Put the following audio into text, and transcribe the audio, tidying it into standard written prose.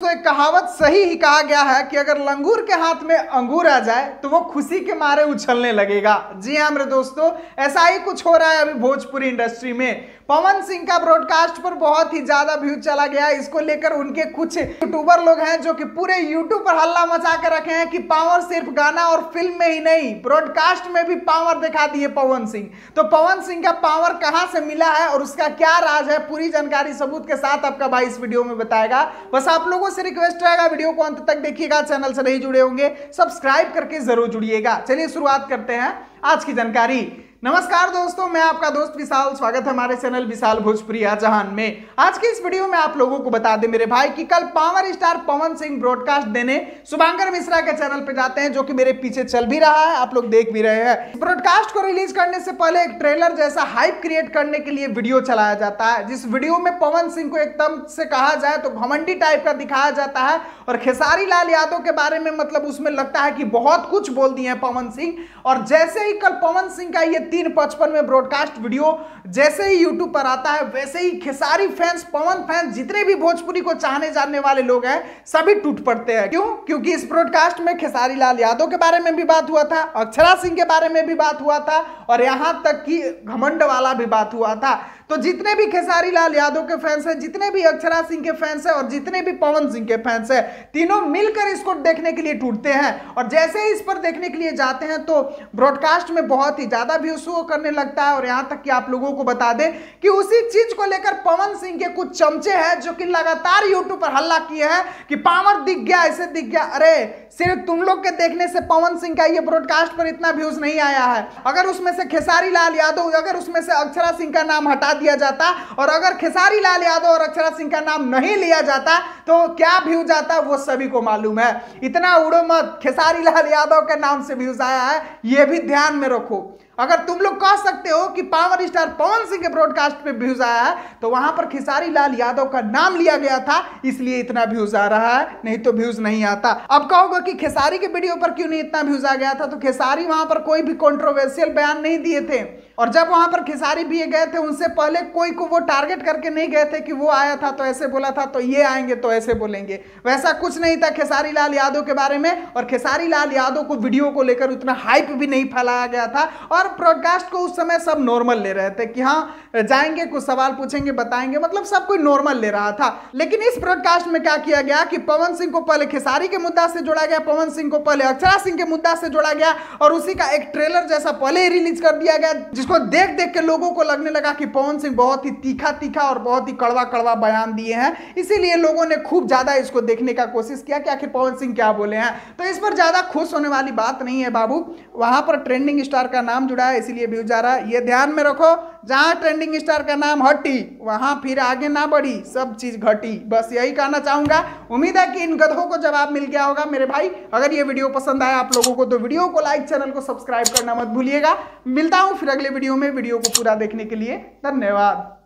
तो एक कहावत सही ही कहा गया है कि अगर लंगूर के हाथ में अंगूर आ जाए तो वो खुशी के मारे उछलने लगेगा। जी हाँ मेरे दोस्तों, ऐसा ही कुछ हो रहा है अभी भोजपुरी इंडस्ट्री में। पवन सिंह का ब्रॉडकास्ट पर बहुत ही ज्यादा व्यू चला गया। इसको लेकर उनके कुछ यूट्यूबर लोग हैं जो कि पूरे यूट्यूब पर हल्ला मचा कर रखे हैं कि पावर सिर्फ गाना और फिल्म में ही नहीं, ब्रॉडकास्ट में भी पावर दिखा दिए पवन सिंह। तो पवन सिंह का पावर कहां से मिला है और उसका क्या राज है, पूरी जानकारी सबूत के साथ आपका भाई इस वीडियो में बताएगा। बस आप लोगों से रिक्वेस्ट रहेगा, वीडियो को अंत तक देखिएगा। चैनल से नहीं जुड़े होंगे सब्सक्राइब करके जरूर जुड़िएगा। चलिए शुरुआत करते हैं आज की जानकारी। नमस्कार दोस्तों, मैं आपका दोस्त विशाल, स्वागत है हमारे चैनल विशाल भोजपुरी जहान में। आज की इस वीडियो में आप लोगों को बता दें मेरे भाई कि कल power star Pawan Singh broadcast देने शुभांकर मिश्रा के चैनल पे जाते हैं, जो कि मेरे पीछे चल भी रहा है, आप लोग देख भी रहे हैं। ब्रॉडकास्ट को रिलीज करने से पहले एक ट्रेलर जैसा हाइप क्रिएट करने के लिए वीडियो चलाया जाता है, जिस वीडियो में पवन सिंह को एकदम से कहा जाए तो घमंडी टाइप का दिखाया जाता है और खेसारी लाल यादव के बारे में मतलब उसमें लगता है कि बहुत कुछ बोल दिए हैं पवन सिंह। और जैसे ही कल पवन सिंह का ये 3:55 में ब्रॉडकास्ट वीडियो जैसे ही यूट्यूब पर आता है, वैसे ही खेसारी फैंस, पवन फैंस, जितने भी भोजपुरी को चाहने जानने वाले लोग हैं सभी टूट पड़ते हैं। क्यों? क्योंकि इस ब्रॉडकास्ट में खेसारी लाल यादव के बारे में भी बात हुआ था, अक्षरा सिंह के बारे में भी बात हुआ था और यहां तक कि घमंड वाला भी बात हुआ था। तो जितने भी खेसारी लाल यादव के फैंस हैं, जितने भी अक्षरा सिंह के फैंस हैं और जितने भी पवन सिंह के फैंस हैं, तीनों मिलकर इसको देखने के लिए टूटते हैं। और जैसे ही इस पर देखने के लिए जाते हैं तो ब्रॉडकास्ट में बहुत ही ज्यादा व्यूज शो करने लगता है। और यहां तक कि आप लोगों को बता दें कि उसी चीज को लेकर पवन सिंह के कुछ चमचे हैं जो कि लगातार यूट्यूब पर हल्ला किए हैं कि पावर दिख गया, ऐसे दिख गया। अरे सिर्फ तुम लोग के देखने से पवन सिंह का ये ब्रॉडकास्ट पर इतना व्यूज नहीं आया है। अगर उसमें से खेसारी लाल यादव, अगर उसमें से अक्षरा सिंह का नाम हटा दिया जाता और अगर खेसारी लाल यादव और अक्षरा सिंह का नाम नहीं लिया जाता तो क्या व्यूज आता वो सभी को मालूम है। इतना उड़ो मत, खेसारी लाल यादव के नाम से व्यूज आया है, यह भी ध्यान में रखो। अगर तुम लोग कह सकते हो कि पावर स्टार पवन सिंह के ब्रॉडकास्ट पे व्यूज आया है तो वहां पर खेसारी लाल यादव का नाम लिया गया था, इसलिए इतना व्यूज आ रहा है, नहीं तो व्यूज नहीं आता। अब कहोगे कि खेसारी के वीडियो पर क्यों नहीं इतना व्यूज आ गया था, तो खेसारी वहां पर कोई भी कंट्रोवर्शियल बयान नहीं दिए थे। और जब वहां पर खेसारी भी गए थे, उनसे पहले कोई को वो टारगेट करके नहीं गए थे कि वो आया था तो ऐसे बोला था तो ये आएंगे तो ऐसे बोलेंगे। वैसा कुछ नहीं था खेसारी लाल यादव के बारे में। और खेसारी लाल यादव को वीडियो को लेकर उतना हाइप भी नहीं फैलाया गया था और ब्रॉडकास्ट को उस समय सब नॉर्मल ले रहे थे कि हाँ जाएंगे, कुछ सवाल पूछेंगे, बताएंगे, मतलब सब कोई नॉर्मल ले रहा था। लेकिन इस ब्रॉडकास्ट में क्या किया गया कि पवन सिंह को पहले खेसारी के मुद्दा से जोड़ा गया, पवन सिंह को पहले अक्षरा सिंह के मुद्दा से जोड़ा गया और उसी का एक ट्रेलर जैसा पहले ही रिलीज कर दिया गया, जिसको देख देख के लोगों को लगने लगा कि पवन सिंह बहुत ही तीखा तीखा और बहुत ही कड़वा कड़वा बयान दिए हैं। इसीलिए लोगों ने खूब ज्यादा इसको देखने का कोशिश किया कि आखिर पवन सिंह क्या बोले हैं। तो इस पर ज्यादा खुश होने वाली बात नहीं है बाबू, वहां पर ट्रेंडिंग स्टार का नाम जुड़ा है इसलिए व्यूज आ रहा है। ये ध्यान में रखो, जहां ट्रेंडिंग स्टार का नाम हटी वहां फिर आगे ना बढ़ी, सब चीज घटी। बस यही कहना चाहूंगा। उम्मीद है कि इन गधों को जवाब मिल गया होगा मेरे भाई। अगर ये वीडियो पसंद आया आप लोगों को तो वीडियो को लाइक, चैनल को सब्सक्राइब करना मत भूलिएगा। मिलता हूं फिर अगले वीडियो में। वीडियो को पूरा देखने के लिए धन्यवाद।